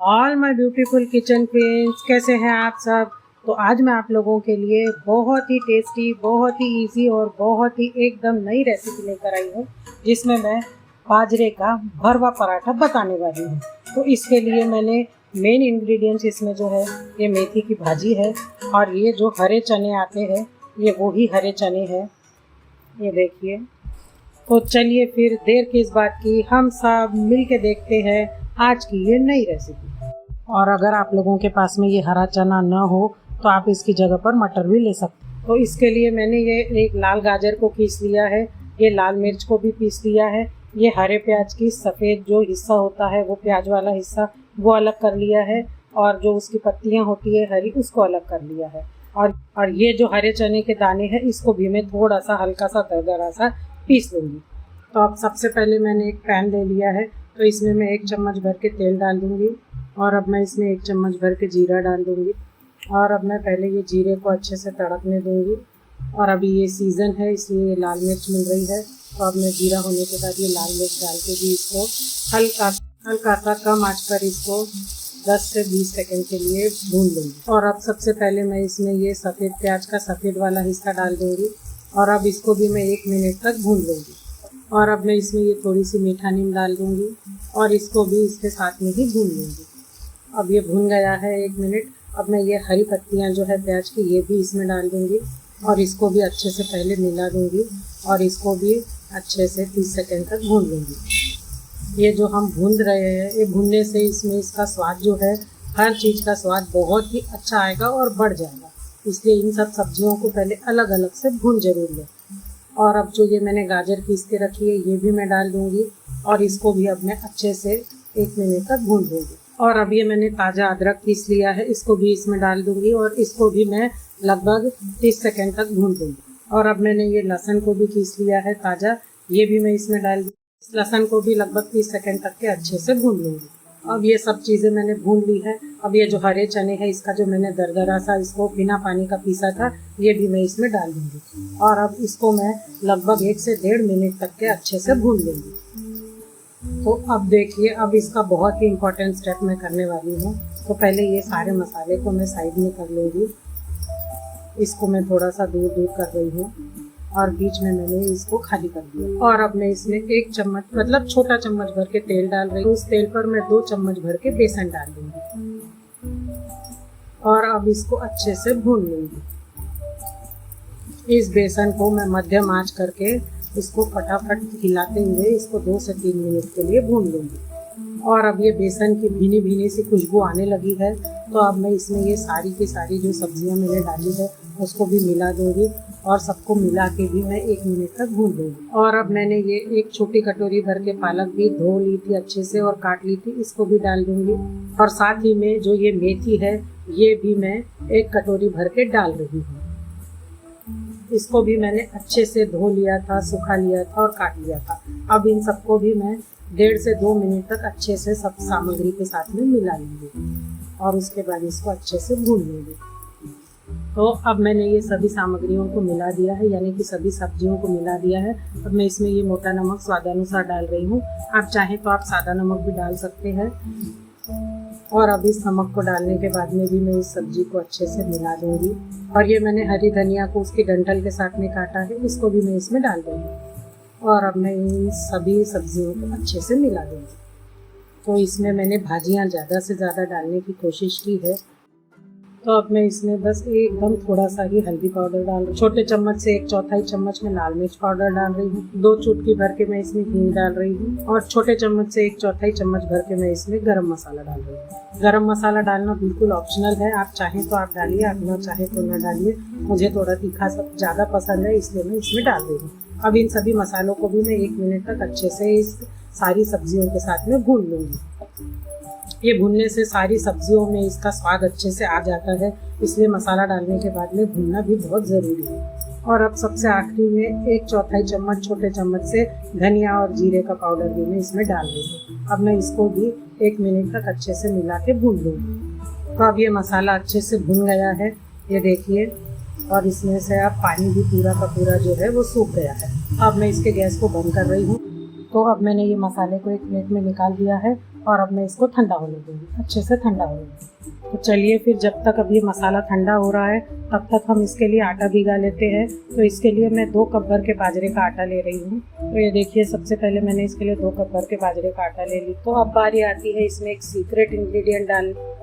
All my beautiful kitchen queens, कैसे हैं आप सब। तो आज मैं आप लोगों के लिए बहुत ही टेस्टी, बहुत ही इजी और बहुत ही एकदम नई रेसिपी लेकर आई हूँ, जिसमें मैं बाजरे का भरवा पराठा बताने वाली हूँ। तो इसके लिए मैंने मेन इंग्रेडिएंट्स इसमें जो है ये मेथी की भाजी है, और ये जो हरे चने आते हैं ये वही हरे चने हैं, ये देखिए। तो चलिए फिर देर किस बात की, हम सब मिल के देखते हैं आज की ये नई रेसिपी। और अगर आप लोगों के पास में ये हरा चना ना हो तो आप इसकी जगह पर मटर भी ले सकते हैं। तो इसके लिए मैंने ये एक लाल गाजर को पीस लिया है, ये लाल मिर्च को भी पीस लिया है, ये हरे प्याज की सफ़ेद जो हिस्सा होता है वो प्याज वाला हिस्सा वो अलग कर लिया है, और जो उसकी पत्तियाँ होती है हरी उसको अलग कर लिया है। और ये जो हरे चने के दाने हैं इसको भी मैं थोड़ा सा हल्का सा दरदरा सा पीस लूँगी। तो अब सबसे पहले मैंने एक पैन ले लिया है, तो इसमें मैं 1 चम्मच भर के तेल डाल दूँगी, और अब मैं इसमें 1 चम्मच भर के जीरा डाल दूँगी। और अब मैं पहले ये जीरे को अच्छे से तड़कने दूँगी, और अभी ये सीज़न है इसलिए ये लाल मिर्च मिल रही है। तो अब मैं जीरा होने के बाद ये लाल मिर्च डाल के भी इसको हल्का सा कम आंच पर इसको 10 से 20 सेकंड के लिए भून लूँगी। और अब सबसे पहले मैं इसमें ये सफ़ेद प्याज का सफ़ेद वाला हिस्सा डाल दूँगी, और अब इसको भी मैं 1 मिनट तक भून लूँगी। और अब मैं इसमें ये थोड़ी सी मीठा नीम डाल दूँगी, और इसको भी इसके साथ में ही भून लूँगी। अब ये भून गया है 1 मिनट। अब मैं ये हरी पत्तियाँ जो है प्याज की ये भी इसमें डाल दूँगी, और इसको भी अच्छे से पहले मिला दूँगी, और इसको भी अच्छे से 30 सेकंड तक भून लूँगी। ये जो हम भून रहे हैं ये भूनने से इसमें इसका स्वाद जो है हर चीज़ का स्वाद बहुत ही अच्छा आएगा और बढ़ जाएगा, इसलिए इन सब सब्जियों को पहले अलग अलग से भून जरूर लें। और अब जो ये मैंने गाजर पीस के रखी है ये भी मैं डाल दूँगी, और इसको भी अब मैं अच्छे से 1 मिनट तक भून दूँगी। और अब ये मैंने ताज़ा अदरक पीस लिया है, इसको भी इसमें डाल दूँगी, और इसको भी मैं लगभग 30 सेकंड तक भून दूँगी। और अब मैंने ये लहसुन को भी पीस लिया है ताज़ा, ये भी मैं इसमें डाल दूँगी। लहसुन को भी लगभग 30 सेकंड तक के अच्छे से भून लूँगी। अब ये सब चीज़ें मैंने भून ली है। अब ये जो हरे चने हैं इसका जो मैंने दरदरा सा इसको बिना पानी का पीसा था ये भी मैं इसमें डाल दूँगी, और अब इसको मैं लगभग 1 से 1.5 मिनट तक के अच्छे से भून लूँगी। तो अब देखिए, अब इसका बहुत ही इम्पोर्टेंट स्टेप मैं करने वाली हूँ। तो पहले ये सारे मसाले को मैं साइड में कर लूँगी, इसको मैं थोड़ा सा दूर दूर कर रही हूँ, और बीच में मैंने इसको खाली कर दिया। और अब मैं इसमें 1 चम्मच मतलब छोटा चम्मच भर के तेल डाल रही हूँ। उस तेल पर मैं 2 चम्मच भर के बेसन डाल दूँगी, और अब इसको अच्छे से भून लूँगी। इस बेसन को मैं मध्यम आंच करके इसको फटाफट हिलाते हुए इसको 2 से 3 मिनट के लिए भून लूँगी। और अब ये बेसन की भीनी भीनी सी खुशबू आने लगी है, तो अब मैं इसमें ये सारी की सारी जो सब्जियां मैंने डाली है उसको भी मिला दूँगी, और सबको मिला के भी मैं 1 मिनट तक भून दूँगी। और अब मैंने ये 1 छोटी कटोरी भर के पालक भी धो ली थी अच्छे से और काट ली थी, इसको भी डाल दूँगी। और साथ ही में जो ये मेथी है ये भी मैं 1 कटोरी भर के डाल रही हूँ। इसको भी मैंने अच्छे से धो लिया था, सुखा लिया था और काट लिया था। अब इन सबको भी मैं 1.5 से 2 मिनट तक अच्छे से सब सामग्री के साथ में मिला लूँगी, और उसके बाद इसको अच्छे से भून लूँगी। तो अब मैंने ये सभी सामग्रियों को मिला दिया है, यानी कि सभी सब्जियों को मिला दिया है। अब मैं इसमें ये मोटा नमक स्वादानुसार डाल रही हूँ, आप चाहें तो आप सादा नमक भी डाल सकते हैं। और अब इस नमक को डालने के बाद में भी मैं इस सब्जी को अच्छे से मिला दूँगी। और ये मैंने हरी धनिया को उसकी डंठल के साथ में काटा है, इसको भी मैं इसमें डाल दूँगी। और अब मैं इन सभी सब्जियों को अच्छे से मिला दूँगी। तो इसमें मैंने भाजियाँ ज़्यादा से ज़्यादा डालने की कोशिश की है। तो अब मैं इसमें बस एकदम थोड़ा सा ही हल्दी पाउडर डाल रही हूँ। छोटे चम्मच से 1/4 चम्मच में लाल मिर्च पाउडर डाल रही हूँ। 2 चुटकी भर के मैं इसमें हींग डाल रही हूँ, और छोटे चम्मच से 1/4 चम्मच भर के मैं इसमें गरम मसाला डाल रही हूँ। गरम मसाला डालना बिल्कुल ऑप्शनल है, आप चाहें तो आप डालिए, आप ना चाहें तो ना डालिए। मुझे थोड़ा तीखा सब ज़्यादा पसंद है इसलिए मैं इसमें डाल रही हूँ। अब इन सभी मसालों को भी मैं 1 मिनट तक अच्छे से इस सारी सब्जियों के साथ में भून लूँगी। ये भूनने से सारी सब्जियों में इसका स्वाद अच्छे से आ जाता है, इसलिए मसाला डालने के बाद में भूनना भी बहुत ज़रूरी है। और अब सबसे आखिरी में 1/4 चम्मच छोटे चम्मच से धनिया और जीरे का पाउडर भी मैं इसमें डाल रही हूँ। अब मैं इसको भी 1 मिनट तक अच्छे से मिला के भून लूँगी। तो अब ये मसाला अच्छे से भुन गया है, ये देखिए, और इसमें से अब पानी भी पूरा का पूरा जो है वो सूख गया है। अब मैं इसके गैस को बंद कर रही हूँ। तो अब मैंने ये मसाले को एक प्लेट में निकाल दिया है, और अब मैं इसको ठंडा होने दूँगी, अच्छे से ठंडा होने दूँगी। तो चलिए फिर जब तक अब ये मसाला ठंडा हो रहा है तब तक हम इसके लिए आटा भिगा लेते हैं। तो इसके लिए मैं 2 कप भर के बाजरे का आटा ले रही हूँ। तो ये देखिए सबसे पहले मैंने इसके लिए 2 कप भर के बाजरे का आटा ले ली। तो अब बारी आती है इसमें एक सीक्रेट इंग्रेडिएंट डालने।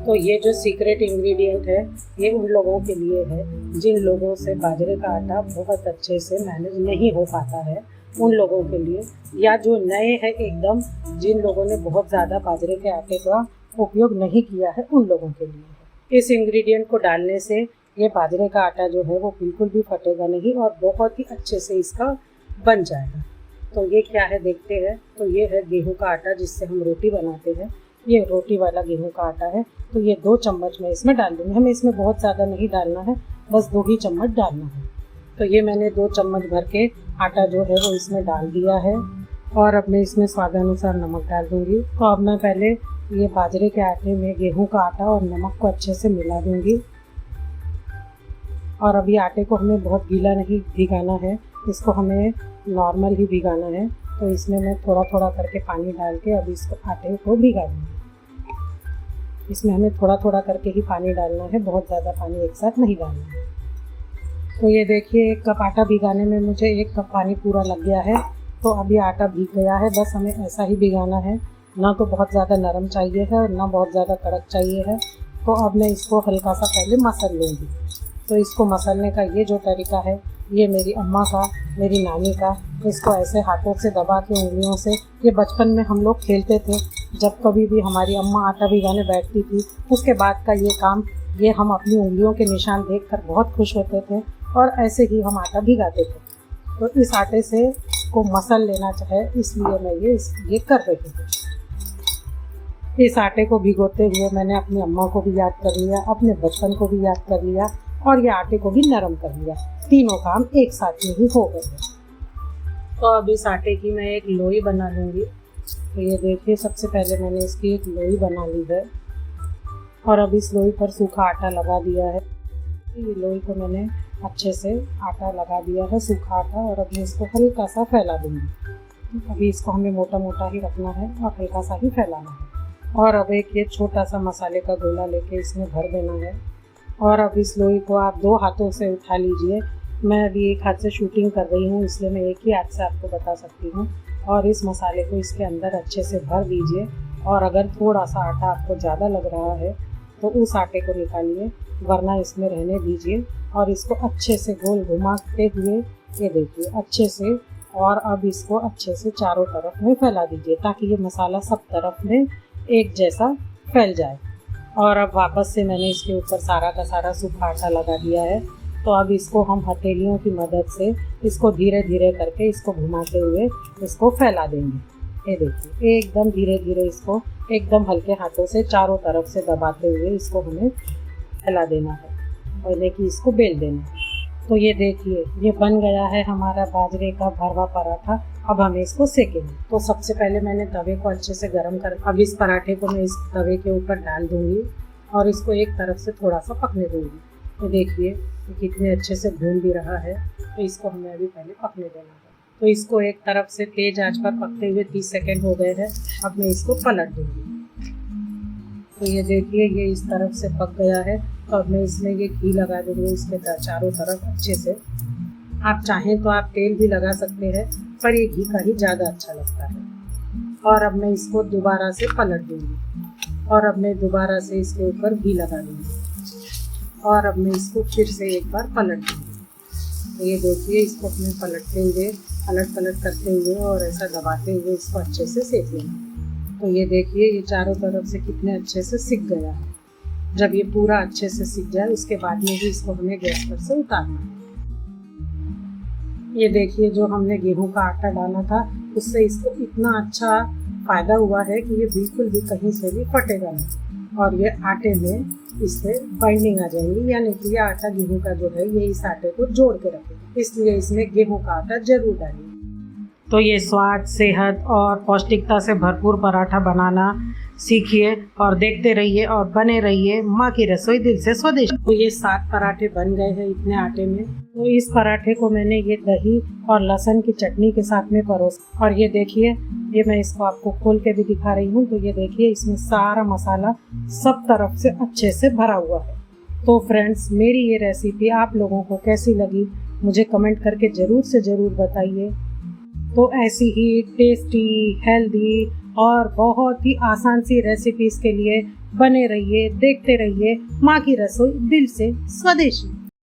तो ये जो सीक्रेट इंग्रेडिएंट है ये उन लोगों के लिए है जिन लोगों से बाजरे का आटा बहुत अच्छे से मैनेज नहीं हो पाता है, उन लोगों के लिए, या जो नए हैं एकदम, जिन लोगों ने बहुत ज़्यादा बाजरे के आटे का उपयोग नहीं किया है, उन लोगों के लिए है। इस इंग्रेडिएंट को डालने से ये बाजरे का आटा जो है वो बिल्कुल भी फटेगा नहीं और बहुत ही अच्छे से इसका बन जाएगा। तो ये क्या है देखते हैं। तो ये है गेहूं का आटा जिससे हम रोटी बनाते हैं। ये रोटी वाला गेहूं का आटा है। तो ये 2 चम्मच मैं इसमें डाल दूँगी। हमें इसमें बहुत ज़्यादा नहीं डालना है, बस 2 ही चम्मच डालना है। तो ये मैंने 2 चम्मच भर के आटा जो है वो इसमें डाल दिया है और अब मैं इसमें स्वादानुसार नमक डाल दूँगी। तो अब मैं पहले ये बाजरे के आटे में गेहूं का आटा और नमक को अच्छे से मिला दूँगी। और अभी आटे को हमें बहुत गीला नहीं भिगाना है, इसको हमें नॉर्मल ही भिगाना है। तो इसमें मैं थोड़ा थोड़ा करके पानी डाल के अभी इसको आटे को भिगा दूँगी। इसमें हमें थोड़ा थोड़ा करके ही पानी डालना है, बहुत ज़्यादा पानी एक साथ नहीं डालना है। तो ये देखिए 1 कप आटा भिगाने में मुझे 1 कप पानी पूरा लग गया है। तो अभी आटा भीग गया है, बस हमें ऐसा ही भिगाना है, ना तो बहुत ज़्यादा नरम चाहिए है और ना बहुत ज़्यादा कड़क चाहिए है। तो अब मैं इसको हल्का सा पहले मसल लूँगी। तो इसको मसलने का ये जो तरीका है ये मेरी अम्मा का, मेरी नानी का, इसको ऐसे हाथों से दबा के उंगलियों से, ये बचपन में हम लोग खेलते थे। जब कभी भी हमारी अम्मा आटा भिगाने बैठती थी उसके बाद का ये काम, ये हम अपनी उंगलियों के निशान देखकर बहुत खुश होते थे और ऐसे ही हम आटा भिगाते थे। तो इस आटे से को मसल लेना चाहे इसलिए मैं ये कर रही थी। इस आटे को भिगोते हुए मैंने अपनी अम्मा को भी याद कर लिया, अपने बचपन को भी याद कर लिया और ये आटे को भी नरम कर लिया। तीनों काम एक साथ में ही हो गए। तो अब इस आटे की मैं एक लोई बना लूँगी। तो ये देखिए सबसे पहले मैंने इसकी एक लोई बना ली है और अब इस लोई पर सूखा आटा लगा दिया है। ये लोई को मैंने अच्छे से आटा लगा दिया है, सूखा आटा, और अब मैं इसको हल्का सा फैला दूँगी। अभी इसको हमें मोटा मोटा ही रखना है और हल्का सा ही फैलाना है। और अब एक ये छोटा सा मसाले का गोला लेके इसमें भर देना है और अब इस लोई को आप 2 हाथों से उठा लीजिए। मैं अभी एक हाथ से शूटिंग कर रही हूँ इसलिए मैं एक ही हाथ से आपको बता सकती हूँ। और इस मसाले को इसके अंदर अच्छे से भर दीजिए और अगर थोड़ा सा आटा आपको ज़्यादा लग रहा है तो उस आटे को निकालिए, वरना इसमें रहने दीजिए और इसको अच्छे से गोल घुमाते हुए ये देखिए अच्छे से, और अब इसको अच्छे से चारों तरफ में फैला दीजिए ताकि ये मसाला सब तरफ में एक जैसा फैल जाए। और अब वापस से मैंने इसके ऊपर सारा का सारा सूखा आटा लगा दिया है। तो अब इसको हम हथेलियों की मदद से इसको धीरे धीरे करके इसको घुमाते हुए इसको फैला देंगे। ये देखिए एकदम धीरे धीरे इसको एकदम हल्के हाथों से चारों तरफ से दबाते हुए इसको हमें फैला देना है और देखिए इसको बेल देना है। तो ये देखिए ये बन गया है हमारा बाजरे का भरवा पराठा। अब हमें इसको सेकेंगे। तो सबसे पहले मैंने तवे को अच्छे से गर्म कर, अब इस पराठे को मैं इस तवे के ऊपर डाल दूंगी और इसको एक तरफ से थोड़ा सा पकने दूंगी। तो देखिए ये कितने अच्छे से भून भी रहा है। तो इसको हमें अभी पहले पकने देना है। तो इसको एक तरफ से तेज आंच पर पकते हुए 30 सेकेंड हो गए हैं। अब मैं इसको पलट दूंगी। तो ये देखिए ये इस तरफ से पक गया है। तो अब मैं इसमें ये घी लगा दूंगी इसके चारों तरफ अच्छे से। आप चाहें तो आप तेल भी लगा सकते हैं पर ये घी का ही ज़्यादा अच्छा लगता है। और अब मैं इसको दोबारा से पलट दूंगी और अब मैं दोबारा से इसके ऊपर घी लगा दूंगी और अब मैं इसको फिर से एक बार पलट दूंगी। तो ये देखिए इसको अपने पलटते हुए पलट करते हुए और ऐसा दबाते हुए इसको अच्छे से सेक लेना। तो ये देखिए ये चारों तरफ से कितने अच्छे से सिक गया है। जब ये पूरा अच्छे से सिक जाए उसके बाद में भी इसको हमें गैस पर से उतारना है। ये देखिए जो हमने गेहूं का आटा डाला था उससे इसको इतना अच्छा फ़ायदा हुआ है कि ये बिल्कुल भी कहीं से भी फटेगा नहीं और ये आटे में इससे बाइंडिंग आ जाएंगी, यानी कि ये आटा गेहूं का जो है ये इस आटे को जोड़ के रखेगा। इसलिए इसमें गेहूं का आटा जरूर डालिए। तो ये स्वाद, सेहत और पौष्टिकता से भरपूर पराठा बनाना सीखिए और देखते रहिए और बने रहिए माँ की रसोई दिल से स्वदेशी। तो ये 7 पराठे बन गए हैं इतने आटे में। तो इस पराठे को मैंने ये दही और लहसुन की चटनी के साथ में परोसा और ये देखिए ये मैं इसको आपको खोल के भी दिखा रही हूँ। तो ये देखिए इसमें सारा मसाला सब तरफ से अच्छे से भरा हुआ है। तो फ्रेंड्स, मेरी ये रेसिपी आप लोगों को कैसी लगी मुझे कमेंट करके ज़रूर से ज़रूर बताइए। तो ऐसी ही टेस्टी, हेल्दी और बहुत ही आसान सी रेसिपीज़ के लिए बने रहिए, देखते रहिए माँ की रसोई दिल से स्वदेशी।